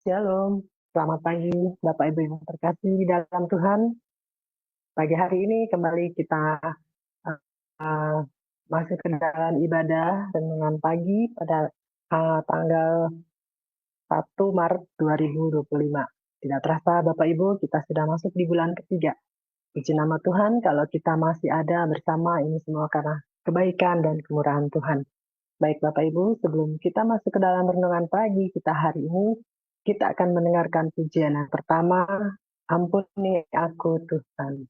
Shalom, selamat pagi Bapak Ibu yang terkasih di dalam Tuhan. Pagi hari ini kembali kita uh, masuk ke dalam ibadah renungan pagi pada tanggal 1 Maret 2025. Tidak terasa Bapak Ibu, kita sudah masuk di bulan ketiga. Puji nama Tuhan kalau kita masih ada bersama ini semua karena kebaikan dan kemurahan Tuhan. Baik Bapak Ibu, sebelum kita masuk ke dalam renungan pagi kita hari ini, kita akan mendengarkan pujian yang pertama, Ampuni Aku Tuhan.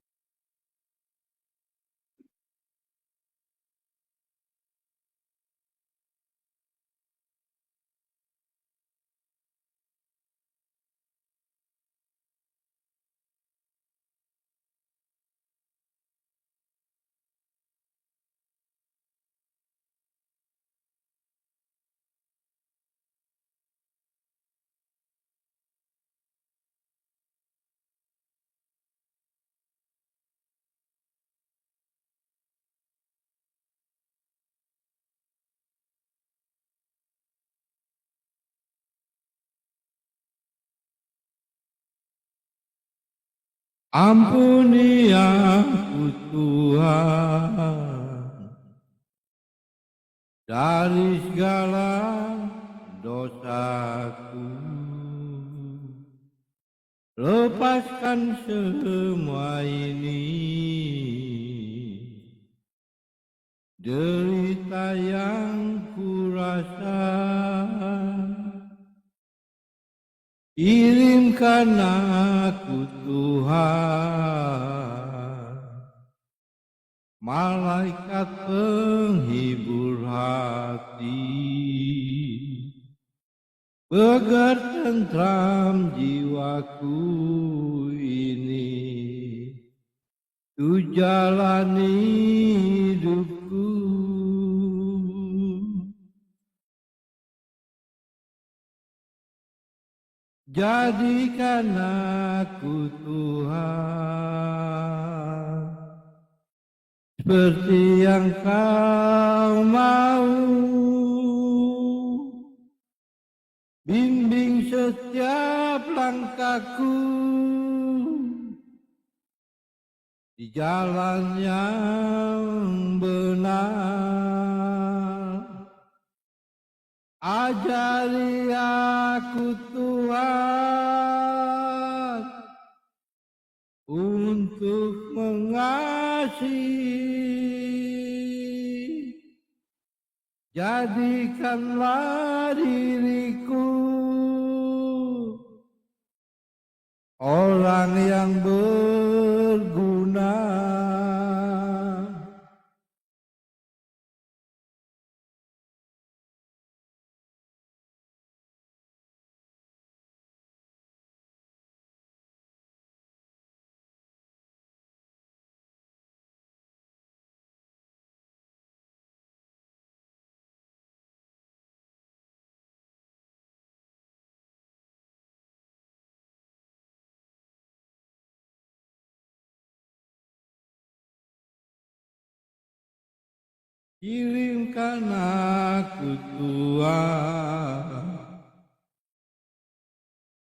Ampuni aku Tuhan dari segala dosaku. Lepaskan semua ini, derita yang kurasa. Kirimkan aku Tuhan, malaikat penghibur hati, pegar tentram jiwaku ini, tu jalani hidupku. Jadikan aku Tuhan seperti yang Kau mau, bimbing setiap langkahku di jalan yang benar. Ajari aku Tuhan untuk mengasihi, jadikanlah diriku orang yang berguna. Kirimkan aku Tuhan,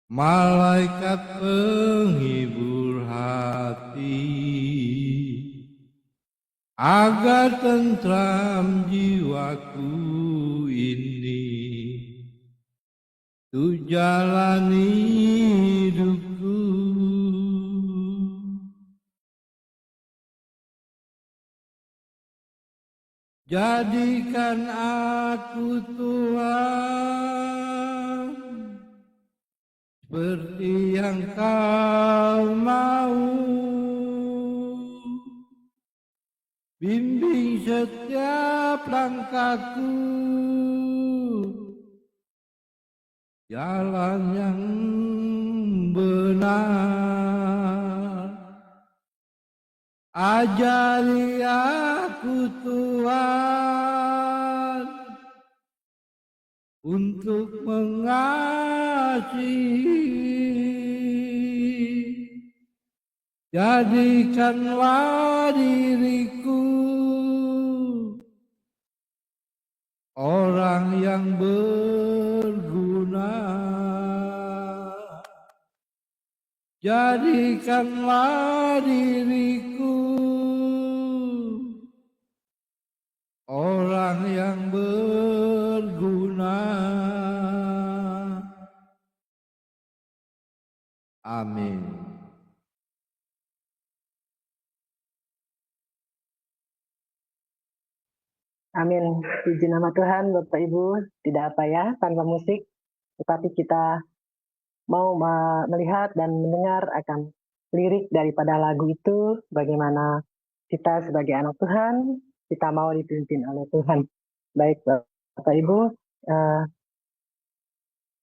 malaikat penghibur hati, agar tentram jiwaku ini, tu jalani hidupku. Jadikan aku Tuhan seperti yang Kau mau, bimbing setiap langkahku jalan yang benar. Ajari aku Tuhan untuk mengasihi, jadikanlah diriku orang yang berguna. jadikanlah diriku orang yang berguna. Amin. Amin. Puji nama Tuhan, Bapak Ibu. Tidak apa ya, tanpa musik. Tetapi kita mau melihat dan mendengar akan lirik daripada lagu itu, bagaimana kita sebagai anak Tuhan, kita mau dipimpin oleh Tuhan. Baik, Bapak Ibu,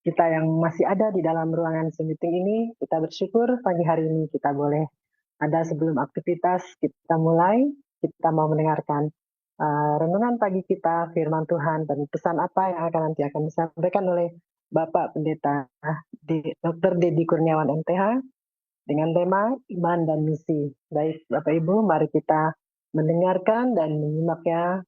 kita yang masih ada di dalam ruangan Zoom meeting ini, kita bersyukur pagi hari ini kita boleh ada sebelum aktivitas kita mulai, kita mau mendengarkan renungan pagi kita, firman Tuhan, dan pesan apa yang nanti akan disampaikan oleh Bapak Pendeta Dr. Dedi Kurniawan MTH dengan tema Iman dan Misi. Baik, Bapak Ibu, mari kita mendengarkan dan menyimaknya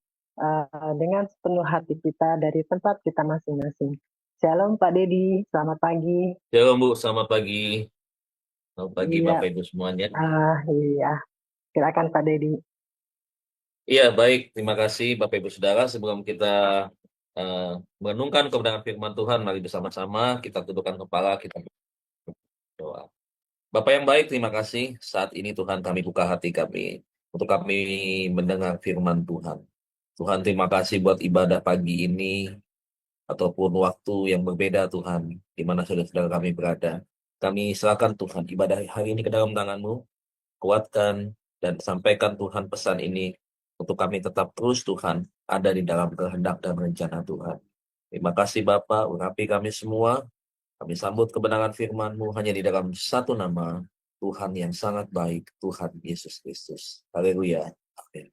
dengan sepenuh hati kita dari tempat kita masing-masing. Shalom Pak Dedi, selamat pagi. Shalom Bu, selamat pagi. Selamat pagi Iya. Bapak Ibu semuanya. Iya, silakan Pak Dedi. Iya, baik. Terima kasih Bapak Ibu Saudara. Sebelum kita merenungkan kebenaran firman Tuhan, mari bersama-sama kita tundukkan kepala, kita berdoa. Bapak yang baik, terima kasih. Saat ini Tuhan kami buka hati kami untuk kami mendengar firman Tuhan. Tuhan, terima kasih buat ibadah pagi ini ataupun waktu yang berbeda Tuhan, di mana saudara-saudara kami berada. Kami serahkan Tuhan ibadah hari ini ke dalam tangan-Mu. Kuatkan dan sampaikan Tuhan pesan ini untuk kami tetap terus Tuhan ada di dalam kehendak dan rencana Tuhan. Terima kasih Bapa, urapi kami semua. Kami sambut kebenaran firman-Mu hanya di dalam satu nama, Tuhan yang sangat baik, Tuhan Yesus Kristus. Haleluya. Amin.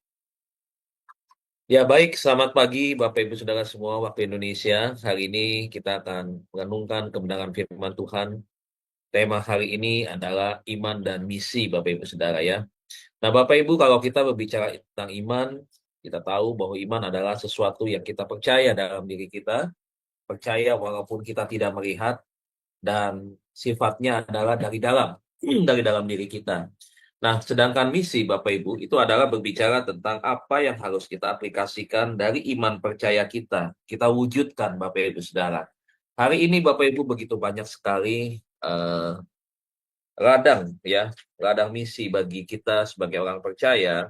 Ya baik, selamat pagi Bapak Ibu Saudara semua waktu Indonesia. Hari ini kita akan merenungkan kebenaran firman Tuhan. Tema hari ini adalah iman dan misi Bapak Ibu Saudara ya. Nah Bapak Ibu, kalau kita berbicara tentang iman, kita tahu bahwa iman adalah sesuatu yang kita percaya dalam diri kita, percaya walaupun kita tidak melihat, dan sifatnya adalah dari dalam, dari dalam diri kita. Nah, sedangkan misi Bapak Ibu itu adalah berbicara tentang apa yang harus kita aplikasikan dari iman percaya kita wujudkan Bapak Ibu Saudara. Hari ini Bapak Ibu begitu banyak sekali ladang misi bagi kita sebagai orang percaya,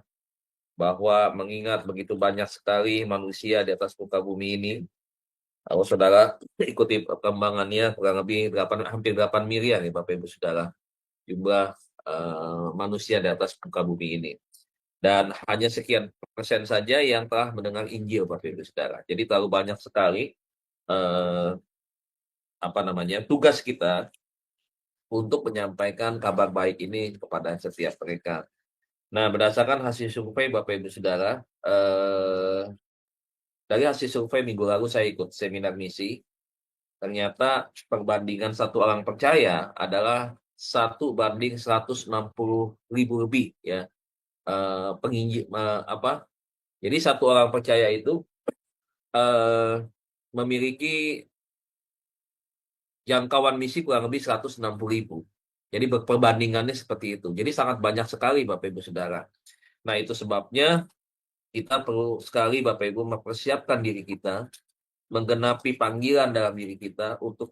bahwa mengingat begitu banyak sekali manusia di atas muka bumi ini. Kalau saudara ikuti perkembangannya, kurang lebih hampir 8 miliar ya Bapak Ibu Saudara, jumlah manusia di atas muka bumi ini. Dan hanya sekian persen saja yang telah mendengar Injil Bapak Ibu Saudara. Jadi terlalu banyak sekali tugas kita untuk menyampaikan kabar baik ini kepada setiap mereka. Nah, berdasarkan hasil survei Bapak Ibu Saudara, dari hasil survei minggu lalu saya ikut seminar misi, ternyata perbandingan satu orang percaya adalah 1:160.000 lebih ya. Jadi satu orang percaya itu memiliki jangkauan misi kurang lebih 160.000. Jadi perbandingannya seperti itu. Jadi sangat banyak sekali Bapak Ibu Saudara. Nah, itu sebabnya kita perlu sekali Bapak Ibu mempersiapkan diri kita, menggenapi panggilan dalam diri kita untuk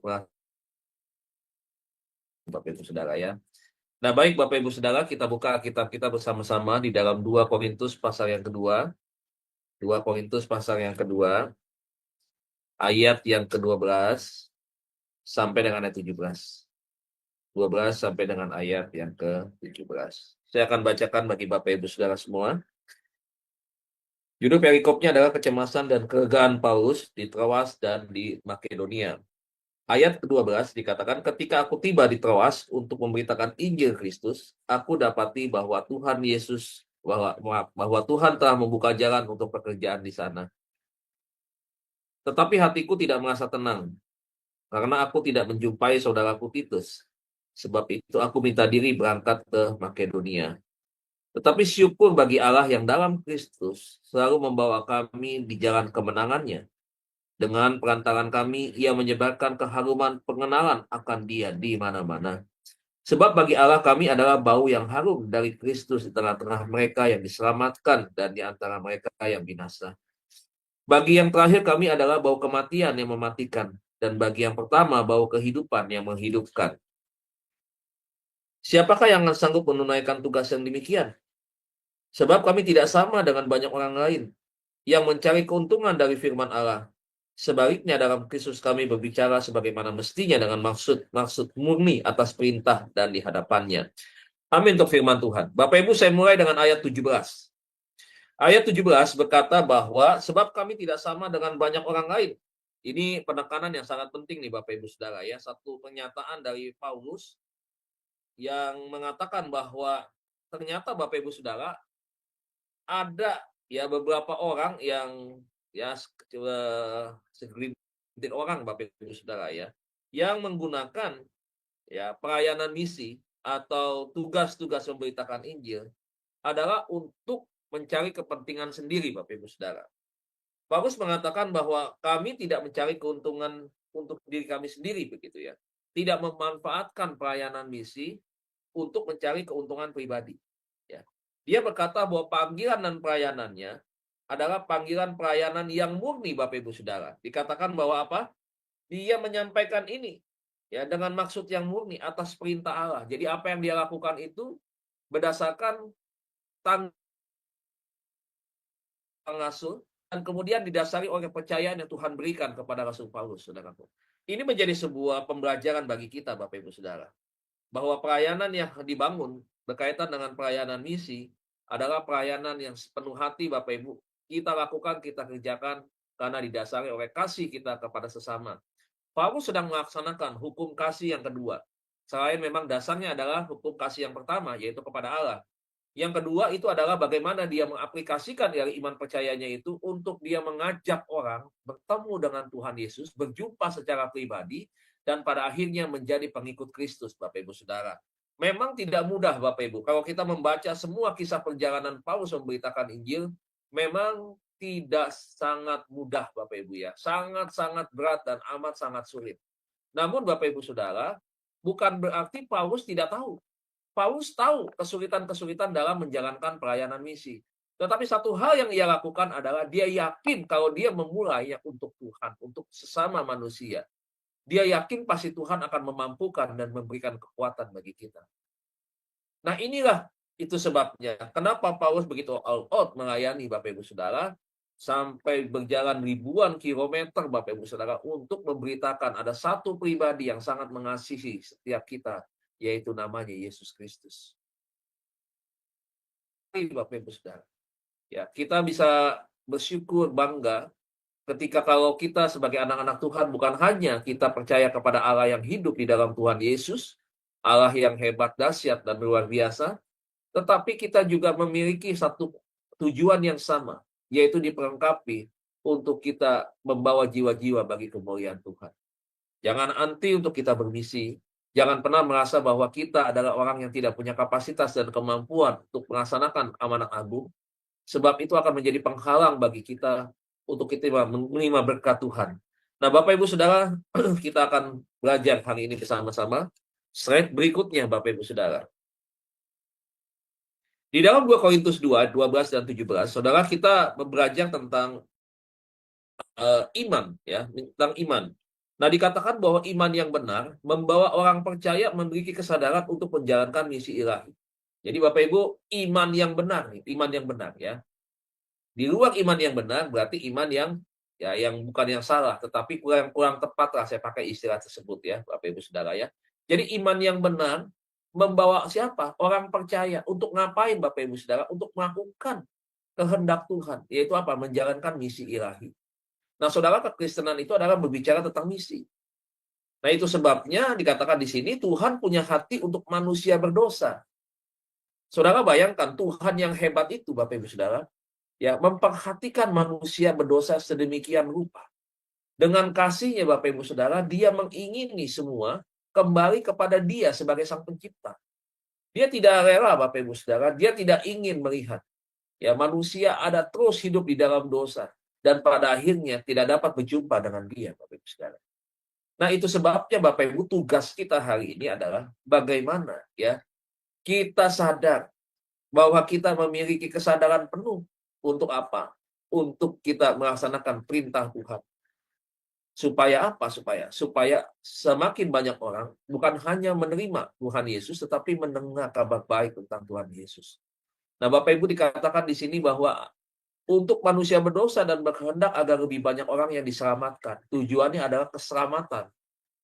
Bapak Ibu Saudara ya. Nah baik Bapak Ibu Saudara, kita buka kitab kita bersama-sama di dalam 2 Korintus pasal yang kedua. 2 Korintus pasal yang kedua, ayat yang ke-12 sampai dengan ayat 17. 12 sampai dengan ayat yang ke-17. Saya akan bacakan bagi Bapak Ibu Saudara semua. Judul perikopnya adalah kecemasan dan kelegaan Paulus di Troas dan di Makedonia. Ayat ke-12 dikatakan, ketika aku tiba di Troas untuk memberitakan Injil Kristus, aku dapati bahwa Tuhan telah membuka jalan untuk pekerjaan di sana. Tetapi hatiku tidak merasa tenang, karena aku tidak menjumpai saudaraku Titus. Sebab itu aku minta diri berangkat ke Makedonia. Tetapi syukur bagi Allah yang dalam Kristus selalu membawa kami di jalan kemenangannya. Dengan perantaran kami, ia menyebarkan keharuman pengenalan akan Dia di mana-mana. Sebab bagi Allah kami adalah bau yang harum dari Kristus di tengah-tengah mereka yang diselamatkan dan di antara mereka yang binasa. Bagi yang terakhir kami adalah bau kematian yang mematikan, dan bagi yang pertama bau kehidupan yang menghidupkan. Siapakah yang sanggup menunaikan tugas yang demikian? Sebab kami tidak sama dengan banyak orang lain yang mencari keuntungan dari firman Allah. Sebaliknya dalam Kristus kami berbicara sebagaimana mestinya dengan maksud murni atas perintah dan di hadapannya. Amin untuk firman Tuhan. Bapak Ibu, saya mulai dengan ayat 17. Ayat 17 berkata bahwa sebab kami tidak sama dengan banyak orang lain. Ini penekanan yang sangat penting nih Bapak Ibu Saudara ya. Satu pernyataan dari Paulus yang mengatakan bahwa ternyata Bapak Ibu Saudara ada ya beberapa orang yang ya segelintir orang Bapak Ibu Saudara ya yang menggunakan ya pelayanan misi atau tugas-tugas memberitakan Injil adalah untuk mencari kepentingan sendiri Bapak Ibu Saudara. Paulus mengatakan bahwa kami tidak mencari keuntungan untuk diri kami sendiri begitu ya. Tidak memanfaatkan pelayanan misi untuk mencari keuntungan pribadi. Ya. Dia berkata bahwa panggilan dan pelayanannya adalah panggilan pelayanan yang murni Bapak Ibu Saudara. Dikatakan bahwa apa? Dia menyampaikan ini ya dengan maksud yang murni atas perintah Allah. Jadi apa yang dia lakukan itu berdasarkan pengasuh dan kemudian didasari oleh kepercayaan yang Tuhan berikan kepada Rasul Paulus, saudaraku. Ini menjadi sebuah pembelajaran bagi kita, Bapak Ibu Saudara, bahwa pelayanan yang dibangun berkaitan dengan pelayanan misi adalah pelayanan yang sepenuh hati, Bapak Ibu, kita lakukan, kita kerjakan karena didasari oleh kasih kita kepada sesama. Paulus sedang melaksanakan hukum kasih yang kedua. Selain memang dasarnya adalah hukum kasih yang pertama, yaitu kepada Allah. Yang kedua itu adalah bagaimana dia mengaplikasikan dari iman percayanya itu untuk dia mengajak orang bertemu dengan Tuhan Yesus, berjumpa secara pribadi, dan pada akhirnya menjadi pengikut Kristus, Bapak Ibu Saudara. Memang tidak mudah, Bapak Ibu. Kalau kita membaca semua kisah perjalanan Paulus memberitakan Injil, memang tidak sangat mudah, Bapak Ibu ya. Sangat-sangat berat dan amat sangat sulit. Namun, Bapak Ibu Saudara, bukan berarti Paulus tidak tahu. Paulus tahu kesulitan-kesulitan dalam menjalankan pelayanan misi. Tetapi satu hal yang ia lakukan adalah dia yakin kalau dia memulai untuk Tuhan, untuk sesama manusia. Dia yakin pasti Tuhan akan memampukan dan memberikan kekuatan bagi kita. Nah inilah itu sebabnya kenapa Paulus begitu all out melayani Bapak Ibu Saudara sampai berjalan ribuan kilometer Bapak Ibu Saudara untuk memberitakan ada satu pribadi yang sangat mengasihi setiap kita, yaitu namanya Yesus Kristus. Bapak Ibu Saudara, ya kita bisa bersyukur bangga ketika kalau kita sebagai anak-anak Tuhan bukan hanya kita percaya kepada Allah yang hidup di dalam Tuhan Yesus, Allah yang hebat, dahsyat dan luar biasa, tetapi kita juga memiliki satu tujuan yang sama, yaitu diperlengkapi untuk kita membawa jiwa-jiwa bagi kemuliaan Tuhan. Jangan anti untuk kita bermisi. Jangan pernah merasa bahwa kita adalah orang yang tidak punya kapasitas dan kemampuan untuk melaksanakan amanat agung. Sebab itu akan menjadi penghalang bagi kita untuk kita menerima berkat Tuhan. Nah, Bapak Ibu Saudara, kita akan belajar hari ini bersama-sama. Slide berikutnya, Bapak Ibu Saudara. Di dalam 2 Korintus 2, 12 dan 17, Saudara, kita belajar tentang iman, ya, tentang iman. Nah, dikatakan bahwa iman yang benar membawa orang percaya memiliki kesadaran untuk menjalankan misi ilahi. Jadi Bapak Ibu, iman yang benar ya. Di luar iman yang benar berarti iman yang ya yang bukan yang salah, tetapi kurang tepat lah saya pakai istilah tersebut ya, Bapak Ibu Saudara ya. Jadi iman yang benar membawa siapa? Orang percaya untuk ngapain Bapak Ibu Saudara? Untuk melakukan kehendak Tuhan, yaitu apa? Menjalankan misi ilahi. Nah, saudara, kekristenan itu adalah berbicara tentang misi. Nah, itu sebabnya dikatakan di sini Tuhan punya hati untuk manusia berdosa. Saudara bayangkan Tuhan yang hebat itu, Bapak Ibu Saudara, ya memperhatikan manusia berdosa sedemikian rupa. Dengan kasihnya Bapak Ibu Saudara, dia mengingini semua kembali kepada dia sebagai sang pencipta. Dia tidak rela Bapak Ibu Saudara, dia tidak ingin melihat ya manusia ada terus hidup di dalam dosa. Dan pada akhirnya tidak dapat berjumpa dengan dia, Bapak Ibu Saudara. Nah, itu sebabnya Bapak Ibu, tugas kita hari ini adalah bagaimana ya kita sadar bahwa kita memiliki kesadaran penuh untuk apa? Untuk kita melaksanakan perintah Tuhan. Supaya apa? Supaya semakin banyak orang bukan hanya menerima Tuhan Yesus, tetapi mendengar kabar baik tentang Tuhan Yesus. Nah, Bapak Ibu, dikatakan di sini bahwa untuk manusia berdosa dan berkehendak agar lebih banyak orang yang diselamatkan. Tujuannya adalah keselamatan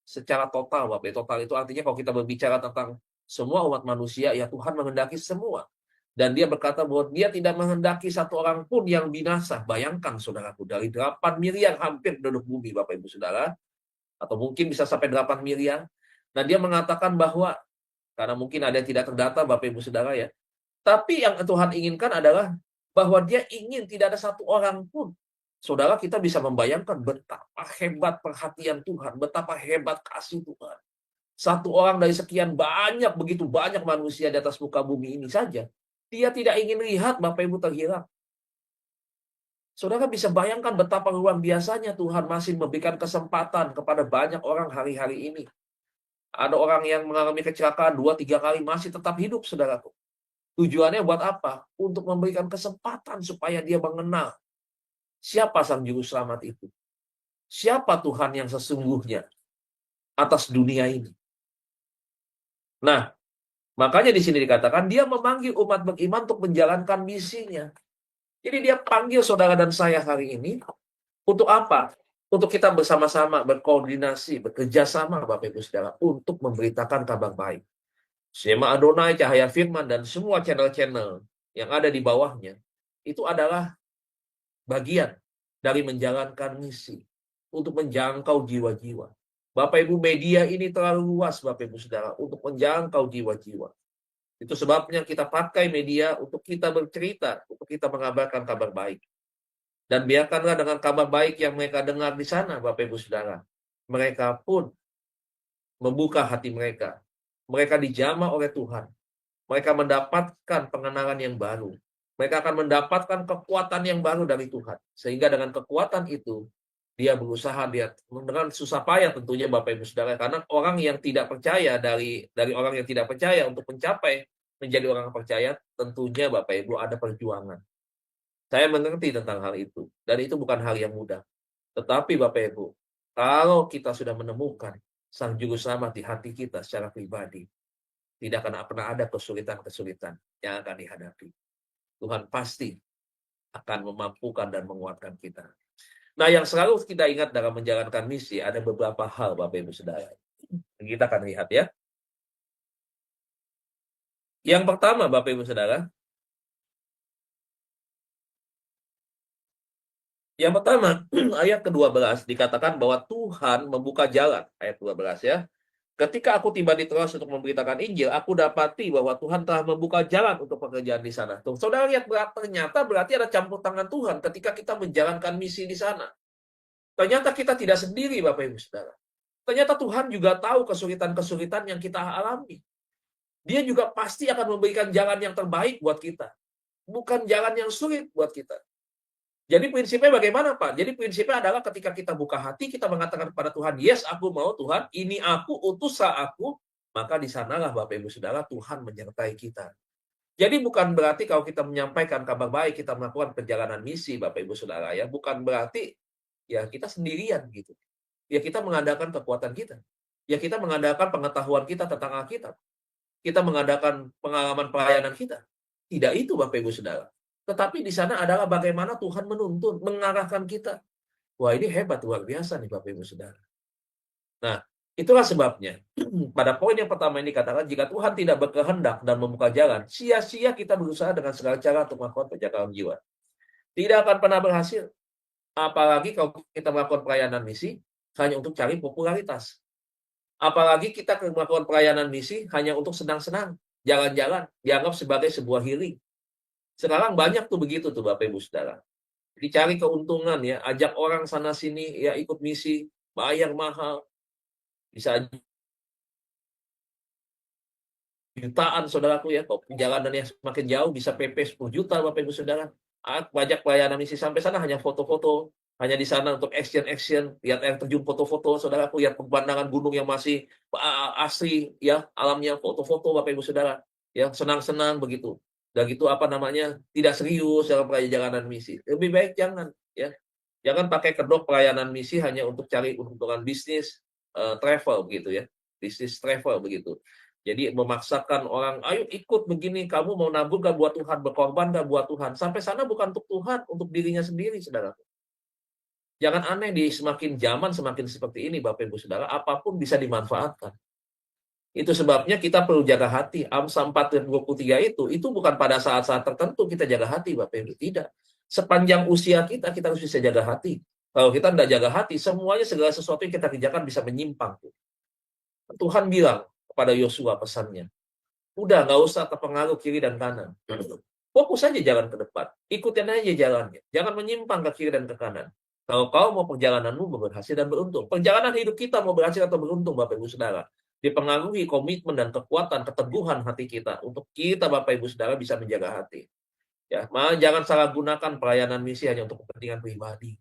secara total, Bapak. Total itu artinya kalau kita berbicara tentang semua umat manusia, ya Tuhan menghendaki semua. Dan dia berkata bahwa dia tidak menghendaki satu orang pun yang binasa. Bayangkan, saudaraku, dari 8 miliar hampir penduduk bumi, Bapak Ibu Saudara, atau mungkin bisa sampai 8 miliar. Nah, dia mengatakan bahwa, karena mungkin ada yang tidak terdata, Bapak Ibu Saudara ya, tapi yang Tuhan inginkan adalah bahwa dia ingin tidak ada satu orang pun. Saudara, kita bisa membayangkan betapa hebat perhatian Tuhan, betapa hebat kasih Tuhan. Satu orang dari sekian banyak, begitu banyak manusia di atas muka bumi ini saja, dia tidak ingin lihat Bapak Ibu terhilang. Saudara bisa bayangkan betapa luar biasanya Tuhan masih memberikan kesempatan kepada banyak orang hari-hari ini. Ada orang yang mengalami kecelakaan 2-3 kali masih tetap hidup, saudaraku. Tujuannya buat apa? Untuk memberikan kesempatan supaya dia mengenal siapa Sang Juru Selamat itu. Siapa Tuhan yang sesungguhnya atas dunia ini. Nah, makanya di sini dikatakan dia memanggil umat beriman untuk menjalankan misinya. Jadi dia panggil saudara dan saya hari ini untuk apa? Untuk kita bersama-sama berkoordinasi, bekerja sama Bapak Ibu Saudara untuk memberitakan kabar baik. Sema Adonai, Cahaya Firman, dan semua channel-channel yang ada di bawahnya itu adalah bagian dari menjalankan misi untuk menjangkau jiwa-jiwa. Bapak Ibu, media ini terlalu luas Bapak Ibu Saudara untuk menjangkau jiwa-jiwa. Itu sebabnya kita pakai media untuk kita bercerita, untuk kita mengabarkan kabar baik. Dan biarkanlah dengan kabar baik yang mereka dengar di sana, Bapak Ibu Saudara, mereka pun membuka hati mereka. Mereka dijamah oleh Tuhan. Mereka mendapatkan pengenalan yang baru. Mereka akan mendapatkan kekuatan yang baru dari Tuhan. Sehingga dengan kekuatan itu, dia berusaha dengan susah payah tentunya Bapak Ibu Saudara. Karena orang yang tidak percaya, dari orang yang tidak percaya untuk mencapai menjadi orang yang percaya, tentunya Bapak Ibu ada perjuangan. Saya mengerti tentang hal itu. Dan itu bukan hal yang mudah. Tetapi Bapak Ibu, kalau kita sudah menemukan Sang Juru Selamat di hati kita secara pribadi, tidak akan pernah ada kesulitan-kesulitan yang akan dihadapi. Tuhan pasti akan memampukan dan menguatkan kita. Nah, yang selalu kita ingat dalam menjalankan misi, ada beberapa hal Bapak Ibu Saudara. Kita akan lihat ya. Yang pertama Bapak Ibu Saudara, yang pertama, ayat ke-12 dikatakan bahwa Tuhan membuka jalan. Ayat 12 ya. Ketika aku tiba di Troas untuk memberitakan Injil, aku dapati bahwa Tuhan telah membuka jalan untuk pekerjaan di sana. Tuh, saudara lihat, ternyata berarti ada campur tangan Tuhan ketika kita menjalankan misi di sana. Ternyata kita tidak sendiri, Bapak Ibu Saudara. Ternyata Tuhan juga tahu kesulitan-kesulitan yang kita alami. Dia juga pasti akan memberikan jalan yang terbaik buat kita. Bukan jalan yang sulit buat kita. Jadi prinsipnya bagaimana, Pak? Jadi prinsipnya adalah ketika kita buka hati, kita mengatakan kepada Tuhan, yes, aku mau Tuhan, ini aku, utuslah aku, maka di sanalah Bapak Ibu Saudara, Tuhan menyertai kita. Jadi bukan berarti kalau kita menyampaikan kabar baik, kita melakukan perjalanan misi, Bapak Ibu Saudara, ya, bukan berarti ya kita sendirian gitu. Ya kita mengandalkan kekuatan kita. Ya kita mengandalkan pengetahuan kita tentang Alkitab. Kita mengadakan pengalaman pelayanan kita. Tidak itu Bapak Ibu Saudara. Tetapi di sana adalah bagaimana Tuhan menuntun, mengarahkan kita. Wah, ini hebat, luar biasa nih Bapak Ibu Saudara. Nah, itulah sebabnya pada poin yang pertama ini dikatakan, jika Tuhan tidak berkehendak dan membuka jalan, sia-sia kita berusaha dengan segala cara untuk melakukan penjagaan jiwa. Tidak akan pernah berhasil. Apalagi kalau kita melakukan pelayanan misi hanya untuk cari popularitas. Apalagi kita melakukan pelayanan misi hanya untuk senang-senang, jalan-jalan, dianggap sebagai sebuah healing. Sekarang banyak tuh begitu tuh Bapak Ibu Saudara. Dicari keuntungan ya, ajak orang sana sini ya ikut misi, bayar mahal. Bisa jutaan saudaraku ya, kalau perjalanannya semakin jauh bisa PP 10 juta Bapak Ibu Saudara. Banyak pelayanan misi sampai sana hanya foto-foto, hanya di sana untuk action, lihat air terjun, foto-foto, saudaraku, lihat pemandangan gunung yang masih asri, ya, alamnya, foto-foto, Bapak Ibu Saudara, ya, senang-senang begitu. Dan gitu tidak serius dalam perjalanan misi. Lebih baik jangan, ya. Jangan pakai kedok pelayanan misi hanya untuk cari keuntungan bisnis, travel gitu ya, bisnis travel begitu. Jadi memaksakan orang, ayo ikut begini, kamu mau nabung gak buat Tuhan, berkorban gak buat Tuhan. Sampai sana bukan untuk Tuhan, untuk dirinya sendiri, saudara. Jangan aneh, di semakin zaman semakin seperti ini, Bapak Ibu Saudara, apapun bisa dimanfaatkan. Itu sebabnya kita perlu jaga hati. Amsal 4:23 itu bukan pada saat-saat tertentu kita jaga hati, Bapak Ibu. Tidak. Sepanjang usia kita harus bisa jaga hati. Kalau kita tidak jaga hati, semuanya segala sesuatu yang kita kerjakan bisa menyimpang. Tuhan bilang kepada Yosua pesannya, udah nggak usah terpengaruh kiri dan kanan. Fokus aja jalan ke depan. Ikutin aja jalannya. Jangan menyimpang ke kiri dan ke kanan. Kalau kau mau perjalananmu berhasil dan beruntung. Perjalanan hidup kita mau berhasil atau beruntung, Bapak Ibu Saudara, dipengaruhi komitmen dan kekuatan, keteguhan hati kita. Untuk kita, Bapak Ibu Saudara, bisa menjaga hati. Ya, jangan salah gunakan pelayanan misi hanya untuk kepentingan pribadi.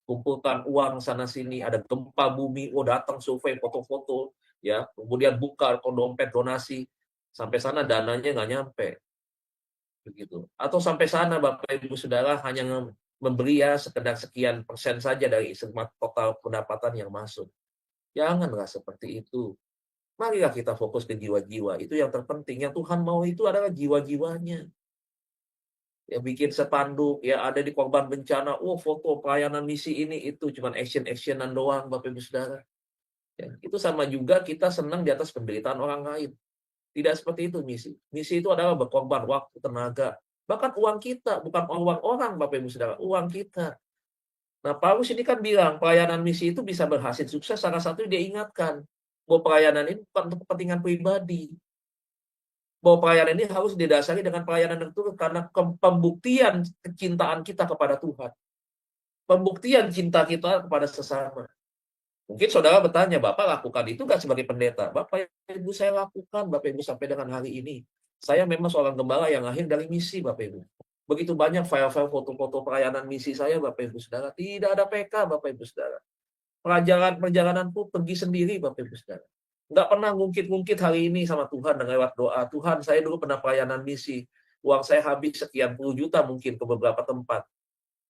Kumpulkan uang sana-sini, ada gempa bumi, datang survei foto-foto, ya, kemudian buka dompet donasi. Sampai sana dananya nggak nyampe. Begitu. Atau sampai sana Bapak Ibu Saudara hanya memberi sekedar sekian persen saja dari semua total pendapatan yang masuk. Janganlah seperti itu. Marilah kita fokus ke jiwa-jiwa. Itu yang terpenting. Yang Tuhan mau itu adalah jiwa-jiwanya. Ya, bikin spanduk, ya, ada di korban bencana, foto pelayanan misi ini, itu cuma action-actionan doang, Bapak Ibu Saudara. Ya, itu sama juga kita senang di atas penderitaan orang lain. Tidak seperti itu misi. Misi itu adalah berkorban waktu, tenaga, bahkan uang kita, bukan uang orang, Bapak Ibu Saudara, uang kita. Nah, Paulus ini kan bilang pelayanan misi itu bisa berhasil sukses. Salah satu dia ingatkan bahwa pelayanan ini bukan untuk kepentingan pribadi. Bahwa pelayanan ini harus didasari dengan pelayanan yang tulus karena pembuktian kecintaan kita kepada Tuhan. Pembuktian cinta kita kepada sesama. Mungkin saudara bertanya, Bapak lakukan itu nggak sebagai pendeta? Bapak Ibu saya lakukan, Bapak Ibu, sampai dengan hari ini. Saya memang seorang gembala yang lahir dari misi, Bapak Ibu. Begitu banyak file-file foto-foto pelayanan misi saya, Bapak Ibu Saudara. Tidak ada PK, Bapak Ibu Saudara. Perjalanan pun pergi sendiri, Bapak Ibu Saudara. Nggak pernah ngungkit-ngungkit hari ini sama Tuhan dengan lewat doa. Tuhan, saya dulu pernah pelayanan misi. Uang saya habis sekian puluh juta mungkin ke beberapa tempat.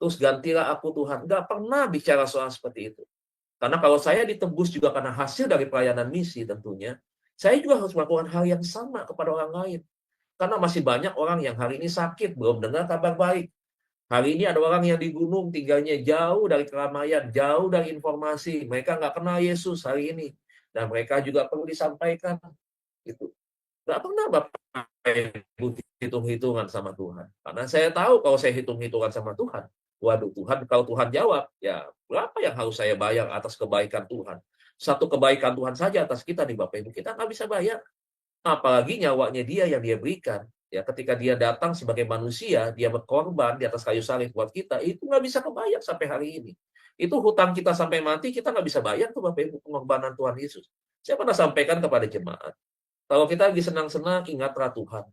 Terus gantilah aku Tuhan. Nggak pernah bicara soal seperti itu. Karena kalau saya ditebus juga karena hasil dari pelayanan misi tentunya, saya juga harus melakukan hal yang sama kepada orang lain. Karena masih banyak orang yang hari ini sakit, belum dengar kabar baik. Hari ini ada orang yang di gunung, tinggalnya jauh dari keramaian, jauh dari informasi. Mereka nggak kenal Yesus hari ini. Dan mereka juga perlu disampaikan. Gitu. Nggak pernah Bapak Ibu hitung-hitungan sama Tuhan. Karena saya tahu kalau saya hitung-hitungan sama Tuhan, waduh Tuhan, kalau Tuhan jawab, ya berapa yang harus saya bayar atas kebaikan Tuhan? Satu kebaikan Tuhan saja atas kita nih Bapak Ibu, kita nggak bisa bayar. Apalagi nyawanya dia yang dia berikan. Ya, ketika dia datang sebagai manusia, dia berkorban di atas kayu salib buat kita, itu nggak bisa kebayar sampai hari ini. Itu hutang kita sampai mati, kita nggak bisa bayar tuh Bapak Ibu, pengorbanan Tuhan Yesus. Saya pernah sampaikan kepada jemaat, kalau kita lagi senang-senang, ingatlah Tuhan.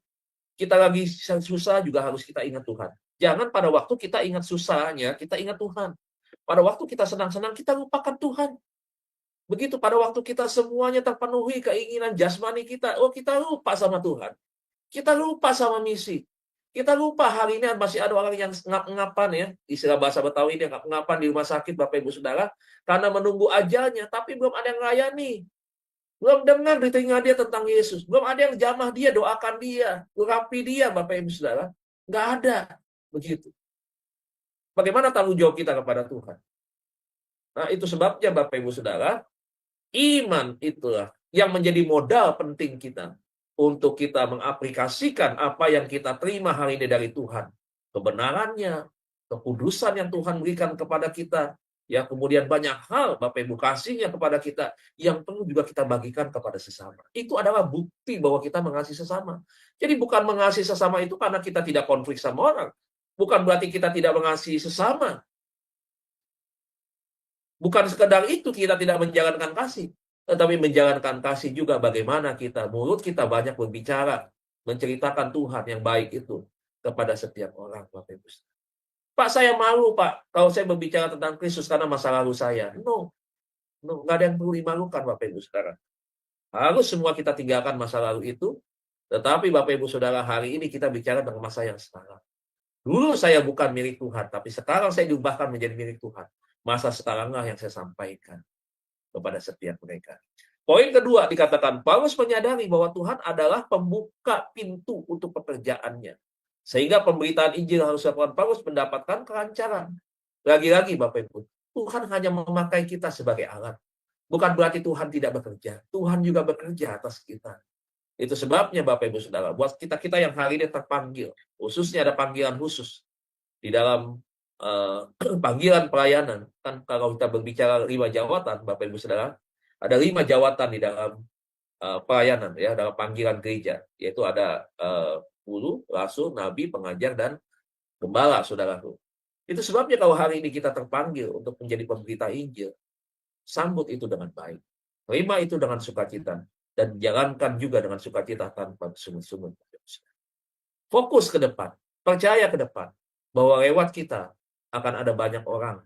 Kita lagi susah juga harus kita ingat Tuhan. Jangan pada waktu kita ingat susahnya, kita ingat Tuhan. Pada waktu kita senang-senang, kita lupakan Tuhan. Begitu pada waktu kita semuanya terpenuhi keinginan jasmani kita, kita lupa sama Tuhan. Kita lupa sama misi. Kita lupa hari ini masih ada orang yang ngap-ngapan, ya, istilah bahasa Betawi, dia ngap-ngapan di rumah sakit, Bapak Ibu Saudara, karena menunggu ajalnya, tapi belum ada yang layani. Belum dengar di telinga dia tentang Yesus. Belum ada yang jamah dia, doakan dia, urapi dia, Bapak Ibu Saudara. Nggak ada. Begitu. Bagaimana tanggung jawab kita kepada Tuhan? Nah, itu sebabnya Bapak Ibu Saudara, iman itulah yang menjadi modal penting kita untuk kita mengaplikasikan apa yang kita terima hari ini dari Tuhan. Kebenarannya, kekudusan yang Tuhan berikan kepada kita, ya, kemudian banyak hal Bapak Ibu kasihnya kepada kita yang perlu juga kita bagikan kepada sesama. Itu adalah bukti bahwa kita mengasihi sesama. Jadi bukan mengasihi sesama itu karena kita tidak konflik sama orang. Bukan berarti kita tidak mengasihi sesama. Bukan sekedar itu kita tidak menjalankan kasih. Tetapi menjalankan kasih juga bagaimana kita, mulut kita banyak berbicara, menceritakan Tuhan yang baik itu kepada setiap orang, Bapak Ibu. Pak, saya malu, Pak, kalau saya berbicara tentang Kristus karena masa lalu saya. No, nggak ada yang perlu dimalukan, Bapak Ibu Saudara. Harus semua kita tinggalkan masa lalu itu, tetapi Bapak Ibu Saudara, hari ini kita bicara tentang masa yang sekarang. Dulu saya bukan milik Tuhan, tapi sekarang saya diubahkan menjadi milik Tuhan. Masa sekaranglah yang saya sampaikan kepada setiap mereka. Poin kedua dikatakan, Paulus menyadari bahwa Tuhan adalah pembuka pintu untuk pekerjaannya. Sehingga pemberitaan Injil harus dilakukan. Paulus mendapatkan kelancaran. Lagi-lagi Bapak Ibu, Tuhan hanya memakai kita sebagai alat. Bukan berarti Tuhan tidak bekerja. Tuhan juga bekerja atas kita. Itu sebabnya Bapak Ibu Saudara, buat kita-kita yang hari ini terpanggil, khususnya ada panggilan khusus di dalam panggilan pelayanan. Kan kalau kita berbicara 5 jawatan, Bapak Ibu Saudara, ada 5 jawatan di dalam pelayanan, ya, dalam panggilan gereja, yaitu ada guru, rasul, nabi, pengajar, dan gembala, saudaraku. Itu sebabnya kalau hari ini kita terpanggil untuk menjadi pemberita Injil, sambut itu dengan baik. Terima itu dengan sukacita. Dan jalankan juga dengan sukacita tanpa sungut-sungut. Fokus ke depan. Percaya ke depan. Bahwa lewat kita akan ada banyak orang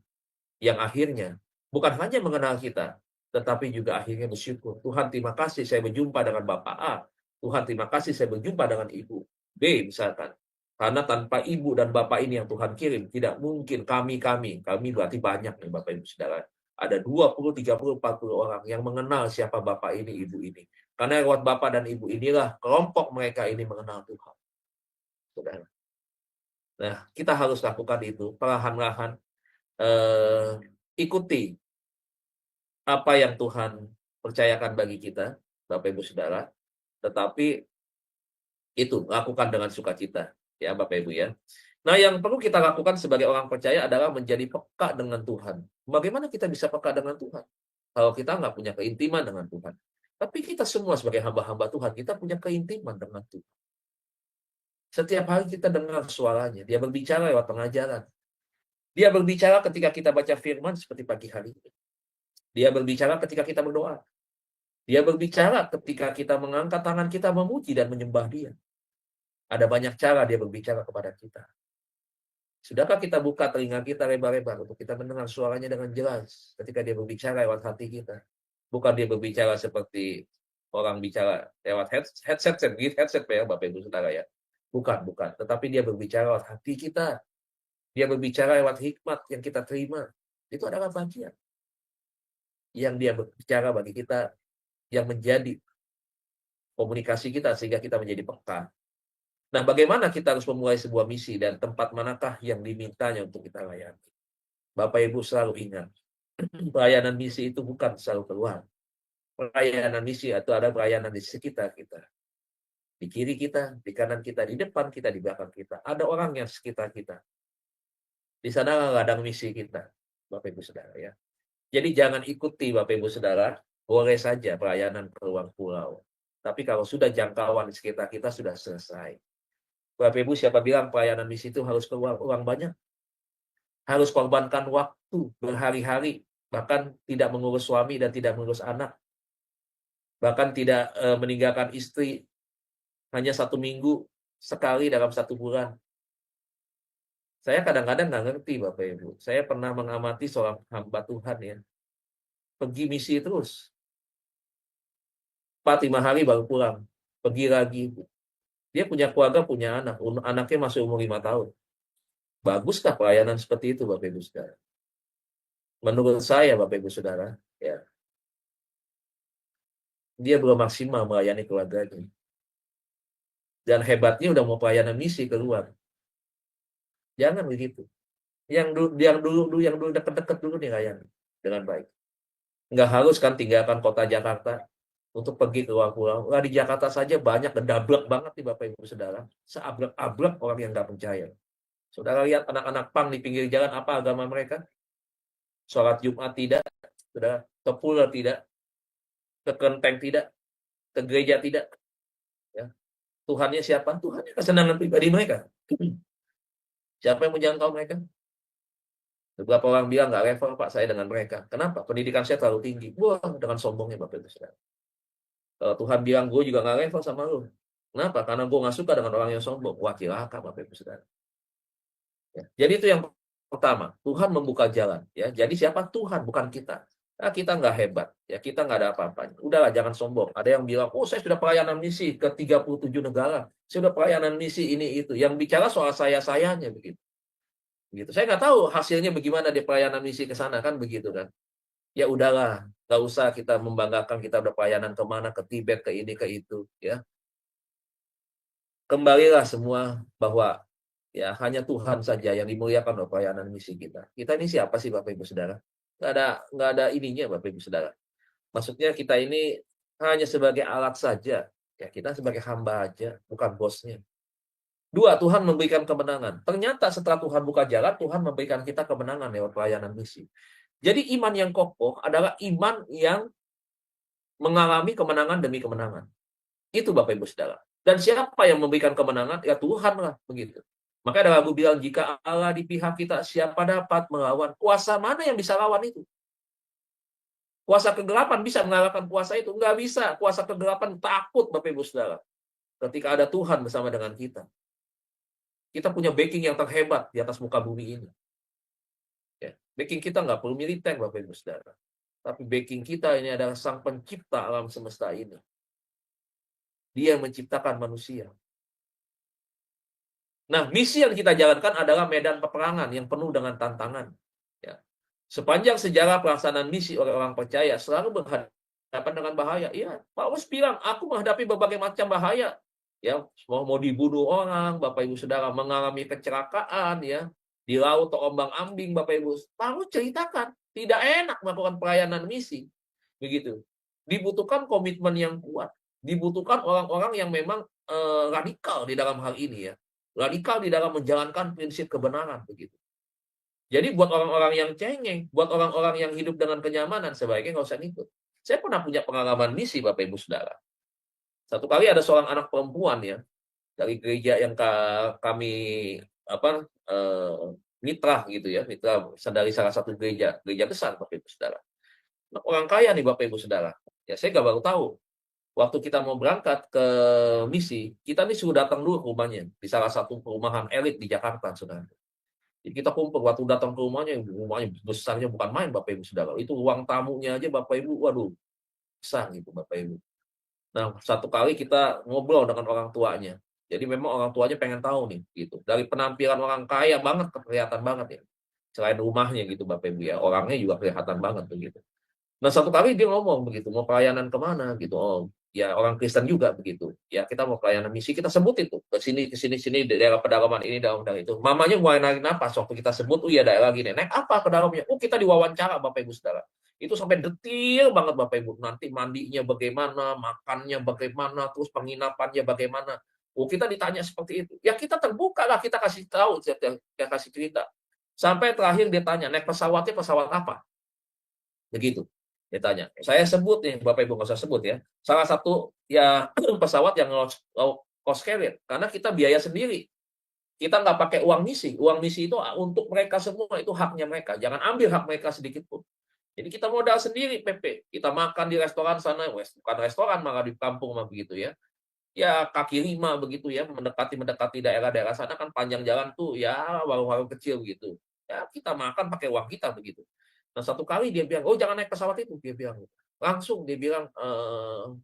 yang akhirnya bukan hanya mengenal kita, tetapi juga akhirnya bersyukur. Tuhan, terima kasih saya berjumpa dengan Bapak A. Tuhan, terima kasih saya berjumpa dengan Ibu B, misalkan. Karena tanpa Ibu dan Bapak ini yang Tuhan kirim, tidak mungkin kami berarti banyak nih Bapak Ibu Saudara. Ada 20, 30, 40 orang yang mengenal siapa Bapak ini, Ibu ini. Karena lewat Bapak dan Ibu inilah kelompok mereka ini mengenal Tuhan. Saudara. Nah, kita harus lakukan itu perlahan-lahan. Ikuti apa yang Tuhan percayakan bagi kita, Bapak Ibu Saudara. Tetapi itu lakukan dengan sukacita, ya Bapak Ibu ya. Nah, yang perlu kita lakukan sebagai orang percaya adalah menjadi peka dengan Tuhan. Bagaimana kita bisa peka dengan Tuhan? Kalau kita nggak punya keintiman dengan Tuhan. Tapi kita semua sebagai hamba-hamba Tuhan, kita punya keintiman dengan Tuhan. Setiap hari kita dengar suaranya. Dia berbicara lewat pengajaran. Dia berbicara ketika kita baca firman seperti pagi hari ini. Dia berbicara ketika kita berdoa. Dia berbicara ketika kita mengangkat tangan kita memuji dan menyembah Dia. Ada banyak cara Dia berbicara kepada kita. Sudahkah kita buka telinga kita lebar-lebar untuk kita mendengar suaranya dengan jelas ketika Dia berbicara lewat hati kita? Bukan Dia berbicara seperti orang bicara lewat headset ya Bapak Ibu Saudara ya. Bukan. Tetapi Dia berbicara lewat hati kita. Dia berbicara lewat hikmat yang kita terima. Itu adalah bagian yang Dia berbicara bagi kita, yang menjadi komunikasi kita sehingga kita menjadi peka. Nah, bagaimana kita harus memulai sebuah misi dan tempat manakah yang dimintanya untuk kita layani? Bapak Ibu selalu ingat, pelayanan misi itu bukan selalu keluar. Pelayanan misi itu ada pelayanan di sekitar kita. Di kiri kita, di kanan kita, di depan kita, di belakang kita. Ada orang yang sekitar kita. Di sana ladang misi kita, Bapak Ibu Saudara ya. Jadi jangan ikuti Bapak Ibu Saudara, boleh saja pelayanan ke luar pulau. Tapi kalau sudah jangkauan di sekitar kita sudah selesai. Bapak Ibu, siapa bilang pelayanan misi itu harus keluar uang banyak? Harus korbankan waktu berhari-hari, bahkan tidak mengurus suami dan tidak mengurus anak. Bahkan tidak meninggalkan istri hanya 1 minggu sekali dalam 1 bulan. Saya kadang-kadang nggak ngerti Bapak Ibu. Saya pernah mengamati seorang hamba Tuhan ya. Pergi misi terus. 4-5 hari baru pulang. Pergi lagi. Dia punya keluarga, punya anak. Anaknya masih umur 5 tahun. Baguskah pelayanan seperti itu Bapak Ibu Saudara? Menurut saya Bapak Ibu Saudara, ya, dia belum maksimal melayani keluarganya. Dan hebatnya udah mau pelayanan misi keluar. Jangan begitu. Yang dulu deket-deket dulu nih layani dengan baik. Nggak harus kan tinggalkan kota Jakarta untuk pergi ke luar pulau. Di Jakarta saja banyak dan dablek banget nih Bapak Ibu Saudara. Seablek-ablek orang yang nggak percaya. Saudara lihat anak-anak pang di pinggir jalan, apa agama mereka? Sholat Jumat tidak, saudara, ke pura tidak, ke kelenteng tidak, ke gereja tidak. Ya. Tuhannya siapa? Tuhannya kesenangan pribadi mereka. Siapa yang menjangkau mereka? Beberapa orang bilang nggak level Pak saya dengan mereka. Kenapa? Pendidikan saya terlalu tinggi. Wah, dengan sombongnya Bapak Ibu Saudara. Kalau Tuhan bilang gue juga nggak level sama lu. Kenapa? Karena gue nggak suka dengan orang yang sombong. Wah, cilaka Bapak Ibu Saudara. Ya. Jadi itu yang pertama, Tuhan membuka jalan. Ya, jadi siapa? Tuhan, bukan kita. Nah, kita nggak hebat, ya kita nggak ada apa-apanya. Udahlah, jangan sombong. Ada yang bilang, oh saya sudah pelayanan misi ke 37 negara. Saya sudah pelayanan misi ini itu. Yang bicara soal saya-sayanya begitu. Gitu. Saya nggak tahu hasilnya bagaimana di pelayanan misi ke sana kan begitu kan. Ya udahlah, nggak usah kita membanggakan kita udah pelayanan kemana, ke Tibet, ke ini, ke itu. Ya, kembalilah semua bahwa ya hanya Tuhan saja yang dimuliakan oleh pelayanan misi kita. Kita ini siapa sih Bapak Ibu Saudara? Nggak ada ininya Bapak Ibu Saudara. Maksudnya kita ini hanya sebagai alat saja. Ya kita sebagai hamba aja, bukan bosnya. Dua, Tuhan memberikan kemenangan. Ternyata setelah Tuhan buka jalan, Tuhan memberikan kita kemenangan lewat pelayanan misi. Jadi iman yang kokoh adalah iman yang mengalami kemenangan demi kemenangan. Itu Bapak Ibu Saudara. Dan siapa yang memberikan kemenangan? Ya Tuhan lah, begitu. Maka ada lagu bilang, jika Allah di pihak kita, siapa dapat melawan? Kuasa mana yang bisa lawan itu? Kuasa kegelapan bisa mengalahkan kuasa itu? Enggak bisa. Kuasa kegelapan takut Bapak Ibu Saudara. Ketika ada Tuhan bersama dengan kita. Kita punya backing yang terhebat di atas muka bumi ini. Ya. Backing kita nggak perlu militer, Bapak Ibu Saudara. Tapi backing kita ini adalah Sang Pencipta alam semesta ini. Dia yang menciptakan manusia. Nah, misi yang kita jalankan adalah medan peperangan yang penuh dengan tantangan. Ya. Sepanjang sejarah pelaksanaan misi oleh orang percaya selalu berhadapan dengan bahaya. Ya, Paulus bilang, aku menghadapi berbagai macam bahaya. Ya, mau dibunuh orang, Bapak Ibu Saudara, mengalami kecelakaan, ya, di laut terombang-ambing, Bapak Ibu. Paulus ceritakan, tidak enak melakukan pelayanan misi, begitu. Dibutuhkan komitmen yang kuat, dibutuhkan orang-orang yang memang radikal di dalam hal ini, ya, radikal di dalam menjalankan prinsip kebenaran, begitu. Jadi buat orang-orang yang cengeng, buat orang-orang yang hidup dengan kenyamanan, sebaiknya nggak usah ngikut. Saya pernah punya pengalaman misi, Bapak Ibu Saudara. Satu kali ada seorang anak perempuan ya dari gereja yang kami mitra gitu ya, mitra dari salah satu gereja besar Bapak Ibu Saudara. Nah, orang kaya nih Bapak Ibu Saudara. Ya saya nggak baru tahu. Waktu kita mau berangkat ke misi, kita nih sudah datang dulu ke rumahnya di salah satu perumahan elit di Jakarta, Saudara. Jadi kita kumpul waktu datang ke rumahnya besarnya bukan main Bapak Ibu Saudara. Itu ruang tamunya aja Bapak Ibu, waduh besar gitu Bapak Ibu. Nah, satu kali kita ngobrol dengan orang tuanya. Jadi memang orang tuanya pengen tahu nih, gitu. Dari penampilan orang kaya banget, kelihatan banget ya. Selain rumahnya gitu, Bapak Ibu ya. Orangnya juga kelihatan banget begitu. Nah, satu kali dia ngomong begitu, mau pelayanan kemana gitu. Oh, ya orang Kristen juga begitu. Ya kita mau pelayanan misi, kita sebut itu. Ke sini, di daerah pedalaman ini, daerah itu. Mamanya mulai narik napas waktu kita sebut, oh iya daerah gini. Naik apa ke dalamnya? Oh kita diwawancara Bapak Ibu Saudara. Itu sampai detail banget Bapak Ibu. Nanti mandinya bagaimana, makannya bagaimana, terus penginapannya bagaimana. Oh kita ditanya seperti itu. Ya kita terbuka lah, kita kasih tahu, kita kasih cerita. Sampai terakhir dia tanya, naik pesawatnya pesawat apa? Begitu. Dia tanya. Saya sebut nih, Bapak Ibu nggak usah sebut ya. Salah satu ya pesawat yang low cost carrier. Karena kita biaya sendiri. Kita nggak pakai uang misi. Uang misi itu untuk mereka semua, itu haknya mereka. Jangan ambil hak mereka sedikit pun. Jadi kita modal sendiri PP. Kita makan di restoran sana, bukan restoran malah di kampung mah begitu ya. Ya kaki lima begitu ya, mendekati daerah-daerah sana kan panjang jalan tuh ya warung-warung kecil gitu. Ya kita makan pakai uang kita begitu. Nah satu kali dia bilang, oh jangan naik pesawat itu, dia bilang. Langsung dia bilang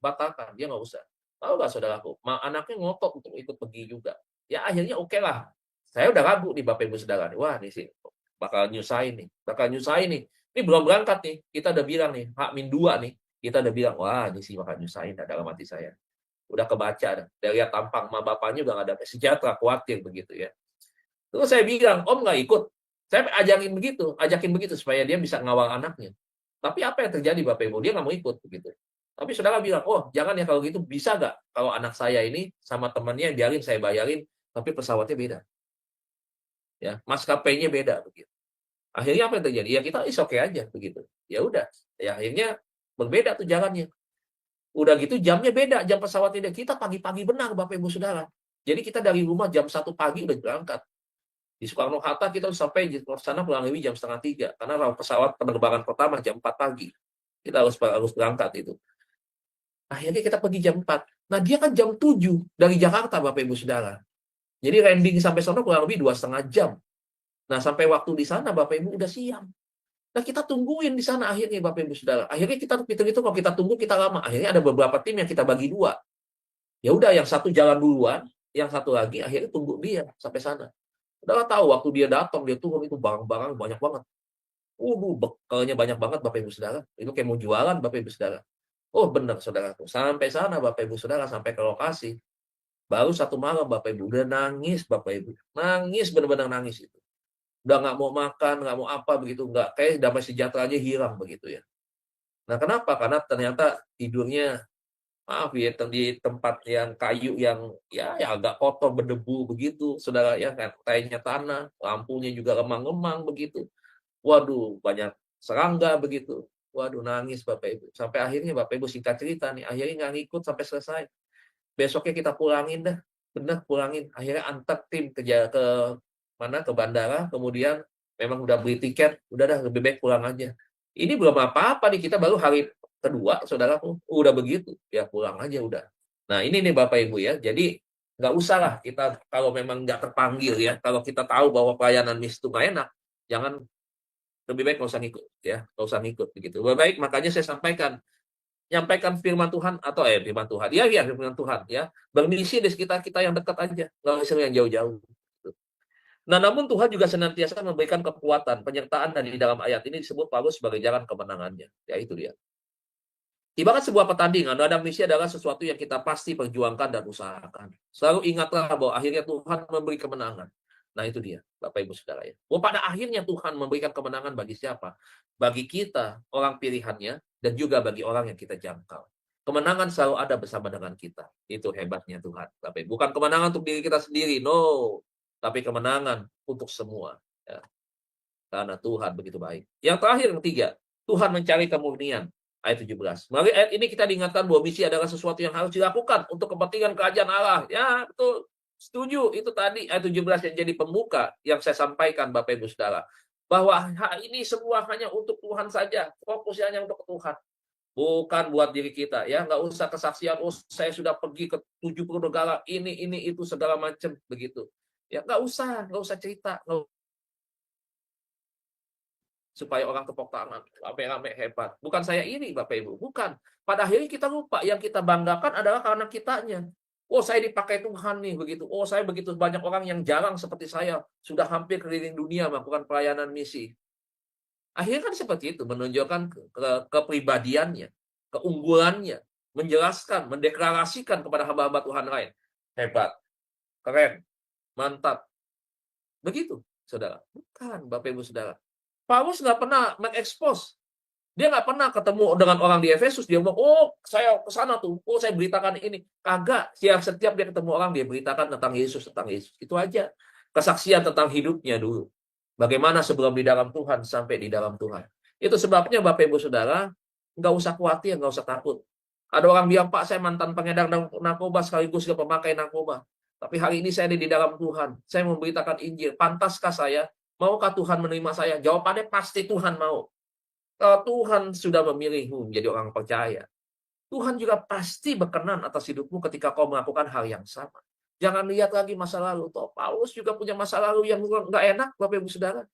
batalkan, dia nggak usah. Tahu nggak saudaraku, anaknya ngotot untuk ikut pergi juga. Ya akhirnya oke lah. Saya udah ragu nih Bapak Ibu Saudara. Wah ini sih bakal nyusahin nih. Ini belum berangkat nih, kita udah bilang nih, H-2 nih, kita udah bilang, wah ini sih bakal nyusahin dalam hati saya. Udah kebaca, dari lihat tampang sama bapaknya udah nggak ada sejahtera, khawatir begitu ya. Terus saya bilang, Om nggak ikut. Saya ajakin begitu supaya dia bisa ngawal anaknya. Tapi apa yang terjadi Bapak Ibu? Dia nggak mau ikut begitu. Tapi saudara bilang, oh jangan ya kalau gitu, bisa nggak kalau anak saya ini sama temannya biarin saya bayarin, tapi pesawatnya beda. Ya, maskapainya beda begitu. Akhirnya apa yang terjadi? Ya kita oke aja begitu. Ya udah, ya akhirnya berbeda tuh jalannya. Udah gitu jamnya beda, jam pesawatnya kita pagi-pagi benar Bapak Ibu Saudara. Jadi kita dari rumah jam 1 pagi udah berangkat. Di Soekarno-Hatta kita sampai di sana kurang lebih jam 2:30 karena pesawat penerbangan pertama jam 4 pagi. Kita harus berangkat itu. Akhirnya kita pergi jam 4. Nah, dia kan jam 7 dari Jakarta Bapak Ibu Saudara. Jadi landing sampai sana kurang lebih 2,5 jam. Nah, sampai waktu di sana Bapak Ibu udah siang. Nah, kita tungguin di sana akhirnya Bapak Ibu Saudara. Akhirnya kita hitung-hitung kalau kita tunggu kita lama. Akhirnya ada beberapa tim yang kita bagi dua. Ya udah, yang satu jalan duluan, yang satu lagi akhirnya tunggu dia sampai sana. Udah tahu waktu dia datang, dia turun itu barang-barang banyak banget. Bekalnya banyak banget Bapak Ibu Saudara. Itu kayak mau jualan Bapak Ibu Saudara. Oh benar saudaraku. Sampai sana Bapak Ibu Saudara, sampai ke lokasi. Baru satu malam Bapak Ibu. Udah nangis Bapak Ibu. Nangis, benar-benar nangis itu. Udah nggak mau makan, nggak mau apa begitu. Nggak, kayak damai sejahtera aja hilang begitu ya. Nah kenapa? Karena ternyata tidurnya, maaf ya, di tempat yang kayu yang ya agak kotor, berdebu begitu. Saudara ya, kayaknya tanah. Lampunya juga lemang-lemang begitu. Waduh, banyak serangga begitu. Waduh, nangis Bapak Ibu. Sampai akhirnya Bapak Ibu, singkat cerita nih, akhirnya nggak ngikut sampai selesai. Besoknya kita pulangin dah. Benar, pulangin. Akhirnya antar tim ke mana, ke bandara. Kemudian memang udah beli tiket. Udah dah, lebih baik pulang aja. Ini belum apa-apa nih. Kita baru hari kedua, saudaraku. Udah begitu. Ya pulang aja udah. Nah, ini nih Bapak Ibu ya. Jadi, nggak usah lah kita kalau memang nggak terpanggil ya. Kalau kita tahu bahwa pelayanan misi itu nggak enak, jangan, lebih baik nggak usah ngikut ya, nggak usah ngikut begitu. Lebih baik, makanya saya sampaikan, nyampaikan firman Tuhan atau firman Tuhan, ya firman Tuhan ya, bermisi di sekitar kita yang dekat aja, nggak usah yang jauh-jauh. Nah, namun Tuhan juga senantiasa memberikan kekuatan, penyertaan, dan di dalam ayat ini disebut Paulus sebagai jalan kemenangannya. Ya itu dia. Ibarat sebuah pertandingan, ladang misi adalah sesuatu yang kita pasti perjuangkan dan usahakan. Selalu ingatlah bahwa akhirnya Tuhan memberi kemenangan. Nah itu dia, Bapak Ibu Saudara ya. Bahwa pada akhirnya Tuhan memberikan kemenangan bagi siapa? Bagi kita, orang pilihannya, dan juga bagi orang yang kita jangkau. Kemenangan selalu ada bersama dengan kita. Itu hebatnya Tuhan, Bapak Ibu. Bukan kemenangan untuk diri kita sendiri, no. Tapi kemenangan untuk semua. Ya. Karena Tuhan begitu baik. Yang terakhir, yang ketiga, Tuhan mencari kemurnian. Ayat 17. Melalui ayat ini kita diingatkan bahwa misi adalah sesuatu yang harus dilakukan untuk kepentingan kerajaan Allah. Ya, betul. Setuju. Itu tadi ayat 17 yang jadi pembuka yang saya sampaikan Bapak Ibu Saudara. Bahwa ini semua hanya untuk Tuhan saja. Fokusnya hanya untuk Tuhan. Bukan buat diri kita. Ya, nggak usah kesaksian, oh saya sudah pergi ke 70 negara, ini, itu, segala macam. Begitu. Ya, nggak usah cerita. Supaya orang tepuk tangan, rame-rame hebat. Bukan saya ini, Bapak Ibu. Bukan. Pada akhirnya kita lupa, yang kita banggakan adalah karena kitanya. Oh, saya dipakai Tuhan nih, begitu. Oh, saya begitu banyak orang yang jarang seperti saya, sudah hampir keliling dunia melakukan pelayanan misi. Akhirnya kan seperti itu, menunjukkan kepribadiannya, keunggulannya, menjelaskan, mendeklarasikan kepada hamba-hamba Tuhan lain. Hebat, keren, mantap. Begitu, saudara. Bukan, Bapak Ibu Saudara. Paulus nggak pernah mengekspos. Dia nggak pernah ketemu dengan orang di Efesus. Dia bilang, oh saya ke sana tuh. Oh saya beritakan ini. Kagak. Setiap dia ketemu orang, dia beritakan tentang Yesus. Itu aja. Kesaksian tentang hidupnya dulu. Bagaimana sebelum di dalam Tuhan sampai di dalam Tuhan. Itu sebabnya Bapak Ibu Saudara, nggak usah khawatir, nggak usah takut. Ada orang bilang, Pak saya mantan pengedar narkoba sekaligus juga pemakai narkoba. Tapi hari ini saya ada di dalam Tuhan. Saya memberitakan Injil. Pantaskah saya? Maukah Tuhan menerima saya? Jawabannya pasti Tuhan mau. Kalau Tuhan sudah memilihmu menjadi orang percaya, Tuhan juga pasti berkenan atas hidupmu ketika kau melakukan hal yang sama. Jangan lihat lagi masa lalu. Toh Paulus juga punya masa lalu yang nggak enak, Bapak Ibu Saudara.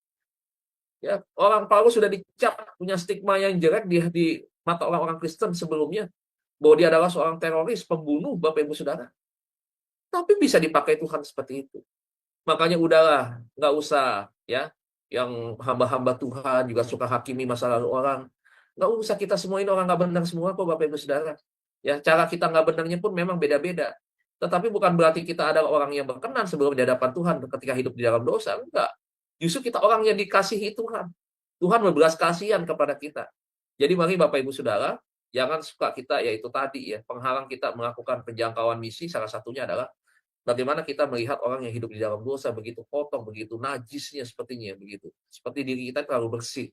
Ya, orang Paulus sudah dicap punya stigma yang jelek di mata orang-orang Kristen sebelumnya, bahwa dia adalah seorang teroris, pembunuh, Bapak Ibu Saudara. Tapi bisa dipakai Tuhan seperti itu. Makanya udahlah, nggak usah ya, yang hamba-hamba Tuhan juga suka hakimi masa lalu orang. Nggak usah, kita semua ini orang nggak benar semua kok Bapak Ibu Saudara. Ya, cara kita nggak benarnya pun memang beda-beda. Tetapi bukan berarti kita adalah orang yang berkenan sebelum di hadapan Tuhan ketika hidup di dalam dosa. Enggak. Justru kita orang yang dikasihi Tuhan. Tuhan berbelas kasihan kepada kita. Jadi mari Bapak Ibu Saudara, jangan suka kita, yaitu tadi ya, penghalang kita melakukan penjangkauan misi, salah satunya adalah bagaimana kita melihat orang yang hidup di dalam dosa begitu kotor, begitu najisnya sepertinya begitu. Seperti diri kita terlalu bersih.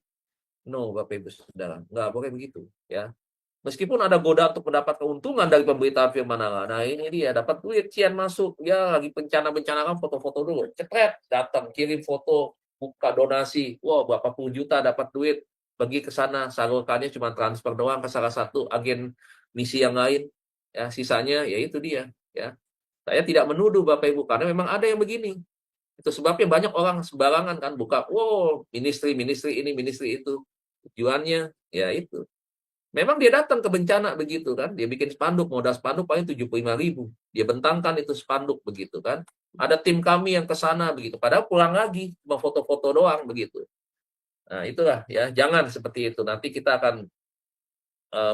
No, Bapak Ibu Saudara, nggak boleh begitu ya. Meskipun ada godaan untuk mendapat keuntungan dari pemberitaan firman Allah. Nah, ini dia dapat duit, cian masuk, ya lagi bencana kan foto-foto dulu. Cepet datang kirim foto, buka donasi. Wow, berapa puluh juta dapat duit, pergi ke sana, salurkannya cuma transfer doang ke salah satu agen misi yang lain. Ya, sisanya ya itu dia, ya. Saya tidak menuduh Bapak Ibu, karena memang ada yang begini. Itu sebabnya banyak orang sembarangan kan buka, wow, ministry ini, ministry itu. Tujuannya ya itu. Memang dia datang ke bencana begitu kan, dia bikin spanduk, modal spanduk paling 75.000. Dia bentangkan itu spanduk begitu kan. Ada tim kami yang ke sana begitu. Padahal pulang lagi cuma foto-foto doang begitu. Nah, itulah ya, jangan seperti itu. Nanti kita akan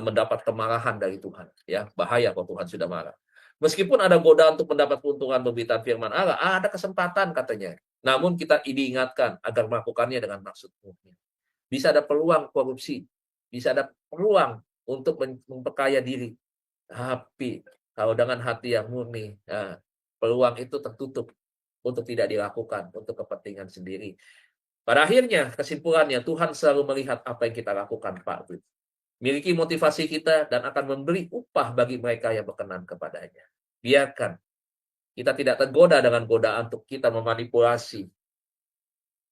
mendapat kemarahan dari Tuhan ya. Bahaya kalau Tuhan sudah marah. Meskipun ada godaan untuk mendapat keuntungan pemberitaan firman Allah, ada kesempatan katanya. Namun kita diingatkan agar melakukannya dengan maksud murni. Bisa ada peluang korupsi, bisa ada peluang untuk memperkaya diri. Tapi kalau dengan hati yang murni, nah, peluang itu tertutup untuk tidak dilakukan untuk kepentingan sendiri. Pada akhirnya, kesimpulannya Tuhan selalu melihat apa yang kita lakukan, Pak. Miliki motivasi kita dan akan memberi upah bagi mereka yang berkenan kepadanya. Biarkan kita tidak tergoda dengan godaan untuk kita memanipulasi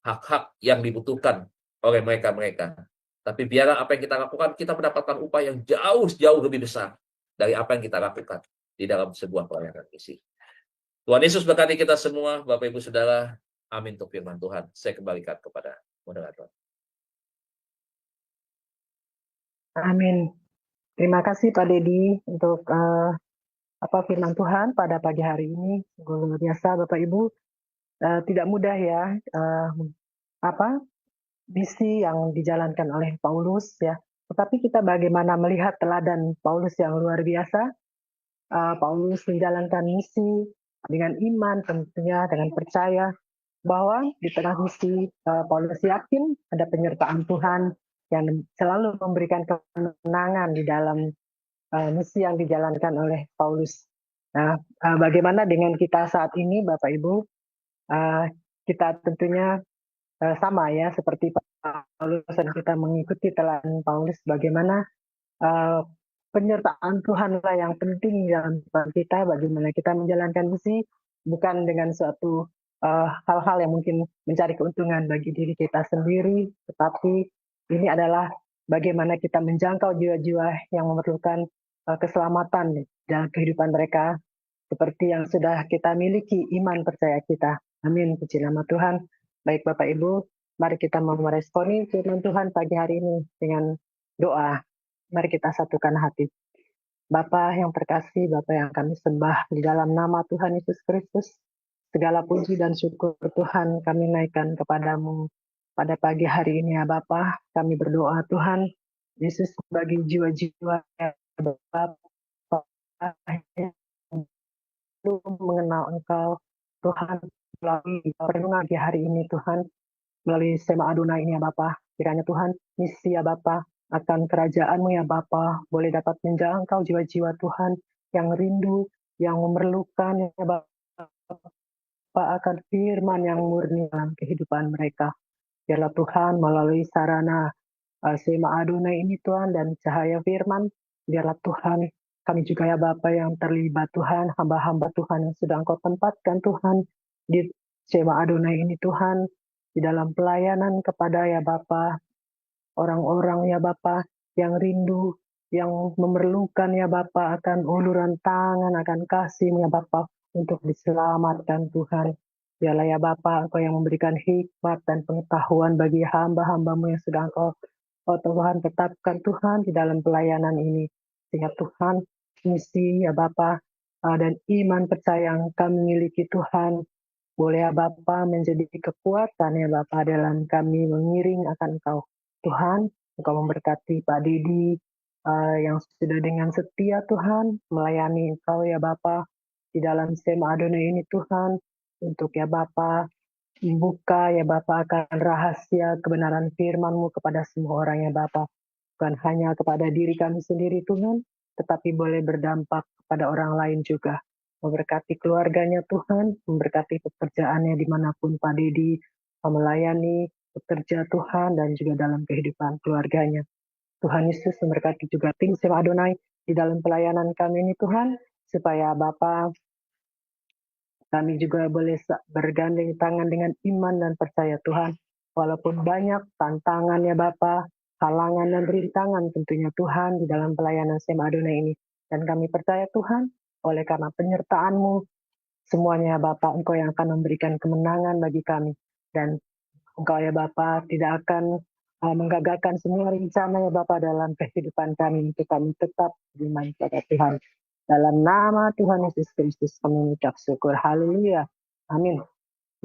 hak-hak yang dibutuhkan oleh mereka-mereka. Tapi biarlah apa yang kita lakukan, kita mendapatkan upah yang jauh lebih besar dari apa yang kita lakukan di dalam sebuah pelayanan misi. Tuhan Yesus berkati kita semua, Bapak Ibu Saudara. Amin untuk firman Tuhan. Saya kembalikan kepada moderator. Amin. Terima kasih Pak Dedi untuk firman Tuhan pada pagi hari ini. Luar biasa Bapak Ibu. Tidak mudah ya misi yang dijalankan oleh Paulus ya. Tetapi kita bagaimana melihat teladan Paulus yang luar biasa. Paulus menjalankan misi dengan iman tentunya, dengan percaya bahwa di tengah misi Paulus yakin ada penyertaan Tuhan yang selalu memberikan kemenangan di dalam misi yang dijalankan oleh Paulus. Nah, bagaimana dengan kita saat ini, Bapak Ibu? Kita tentunya sama ya, seperti Paulus, dan kita mengikuti teladan Paulus. Bagaimana penyertaan Tuhanlah yang penting dalam kehidupan kita. Bagaimana kita menjalankan misi bukan dengan suatu hal-hal yang mungkin mencari keuntungan bagi diri kita sendiri, tetapi ini adalah bagaimana kita menjangkau jiwa-jiwa yang memerlukan keselamatan dalam kehidupan mereka, seperti yang sudah kita miliki iman percaya kita. Amin, puji nama Tuhan. Baik Bapak Ibu, mari kita mau meresponi firman Tuhan pagi hari ini dengan doa. Mari kita satukan hati. Bapa yang terkasih, Bapa yang kami sembah di dalam nama Tuhan Yesus Kristus, segala puji dan syukur Tuhan kami naikkan kepadamu pada pagi hari ini ya Bapa. Kami berdoa Tuhan Yesus bagi jiwa-jiwa yang Bapa yang belum mengenal Engkau Tuhan, melalui perenungan di hari ini Tuhan, melalui Sema Adonai ini ya Bapa. Kiranya Tuhan misi ya Bapa akan kerajaan-Mu ya Bapa boleh dapat menjangkau jiwa-jiwa Tuhan yang rindu, yang memerlukan ya Bapa akan firman yang murni dalam kehidupan mereka. Biarlah Tuhan melalui sarana Sema Adonai ini Tuhan dan cahaya firman, biarlah Tuhan kami juga ya Bapa yang terlibat Tuhan, hamba-hamba Tuhan yang sudah Engkau tempatkan Tuhan di Sema Adonai ini Tuhan, di dalam pelayanan kepada ya Bapa orang-orang ya Bapa yang rindu, yang memerlukan ya Bapa akan uluran tangan, akan kasih ya Bapa untuk diselamatkan Tuhan. Biarlah ya Bapa Engkau yang memberikan hikmat dan pengetahuan bagi hamba-hambamu yang sudah Engkau Tuhan tetapkan Tuhan di dalam pelayanan ini. Sehingga Tuhan misi ya Bapa dan iman percaya yang kami miliki Tuhan boleh ya Bapa menjadi kekuatan ya Bapa dalam kami mengiring akan Engkau. Tuhan, Engkau memberkati Pak Didi yang sudah dengan setia Tuhan melayani Engkau ya Bapa di dalam Sema Adonai ini Tuhan, untuk ya Bapa membuka ya Bapa akan rahasia kebenaran firman-Mu kepada semua orang ya Bapa. Bukan hanya kepada diri kami sendiri Tuhan, tetapi boleh berdampak kepada orang lain juga. Memberkati keluarganya Tuhan, memberkati pekerjaannya dimanapun Pak Dedi melayani, bekerja Tuhan, dan juga dalam kehidupan keluarganya. Tuhan Yesus memberkati juga tim Sema Adonai di dalam pelayanan kami ini Tuhan, supaya Bapa kami juga boleh bergandeng tangan dengan iman dan percaya Tuhan. Walaupun banyak tantangan ya Bapa, halangan dan rintangan tentunya Tuhan di dalam pelayanan Sema Adonai ini. Dan kami percaya Tuhan, oleh karena penyertaan-Mu, semuanya Bapak, Engkau yang akan memberikan kemenangan bagi kami. Dan Engkau ya Bapak tidak akan menggagalkan semua rencana ya Bapak dalam kehidupan kami untuk kami tetap beriman pada Tuhan. Dalam nama Tuhan Yesus Kristus kami mengucap syukur. Haleluya. Amin.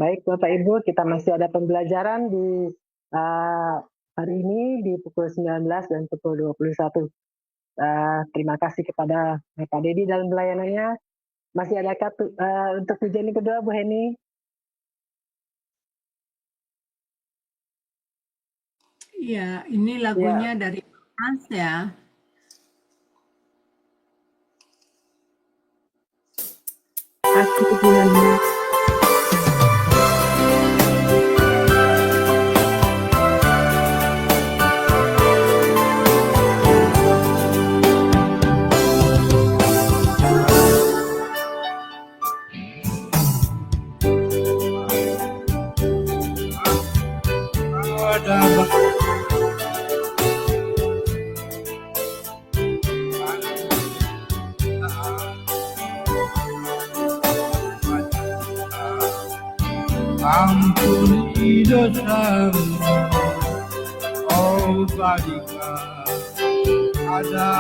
Baik Bapak Ibu, kita masih ada pembelajaran di hari ini di pukul 19 dan pukul 21. Terima kasih kepada Bapak Dedi dalam pelayanannya. Masih ada untuk pujian yang kedua, Bu Heni? Iya, ini lagunya dari Hans ya. Aku denganmu. Ampuni dosamu, oh berikan ada.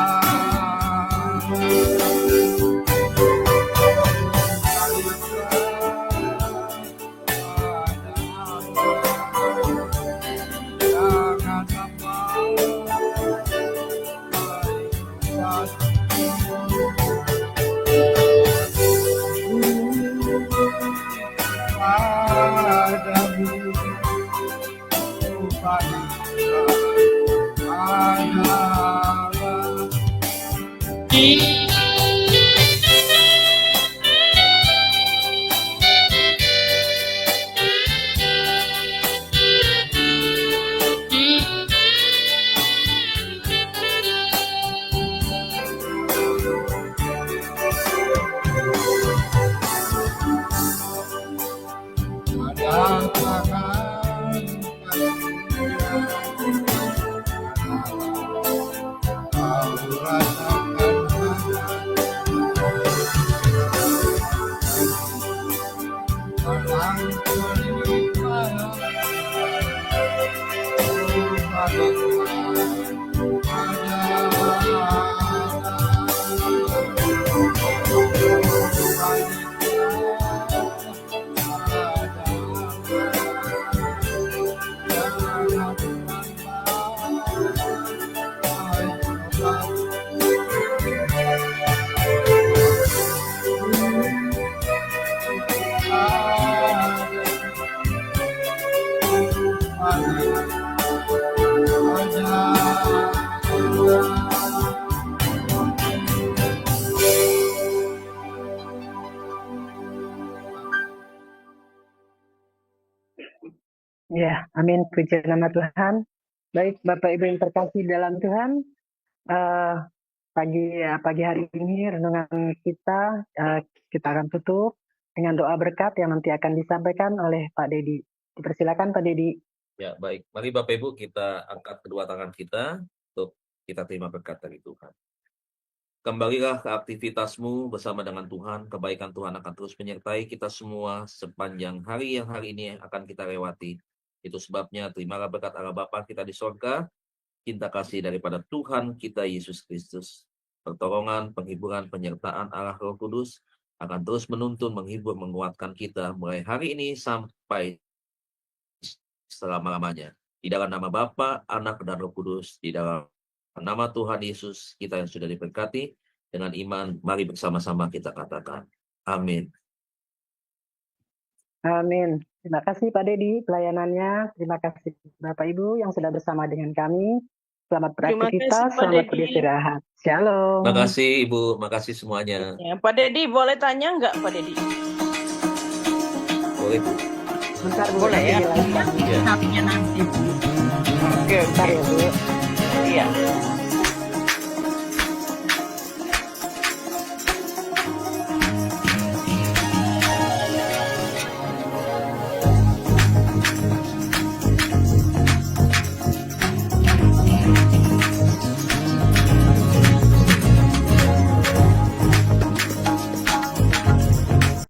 Ya, amin. Puji nama Tuhan. Baik, Bapak Ibu yang terkasih dalam Tuhan, pagi hari ini renungan kita akan tutup dengan doa berkat yang nanti akan disampaikan oleh Pak Dedi. Dipersilakan Pak Dedi. Ya, baik. Mari Bapak Ibu kita angkat kedua tangan kita untuk kita terima berkat dari Tuhan. Kembalilah ke aktivitasmu bersama dengan Tuhan. Kebaikan Tuhan akan terus menyertai kita semua sepanjang hari yang hari ini akan kita lewati. Itu sebabnya terimalah berkat Allah Bapa kita di sorga, cinta kasih daripada Tuhan kita Yesus Kristus, pertolongan, penghiburan, penyertaan Allah Roh Kudus akan terus menuntun, menghibur, menguatkan kita mulai hari ini sampai selama-lamanya. Di dalam nama Bapa, Anak, dan Roh Kudus, di dalam nama Tuhan Yesus kita yang sudah diberkati, dengan iman, mari bersama-sama kita katakan, amin. Amin. Terima kasih Pak Dedi pelayanannya. Terima kasih Bapak Ibu yang sudah bersama dengan kami. Selamat beraktivitas, selamat beristirahat. Shalom. Terima kasih Ibu, makasih semuanya. Ya, Pak Dedi boleh tanya nggak Pak Dedi? Boleh Bu. Bentar Bu, Boleh ya? Tapi nanti. Oke, bentar ya Bu. iya.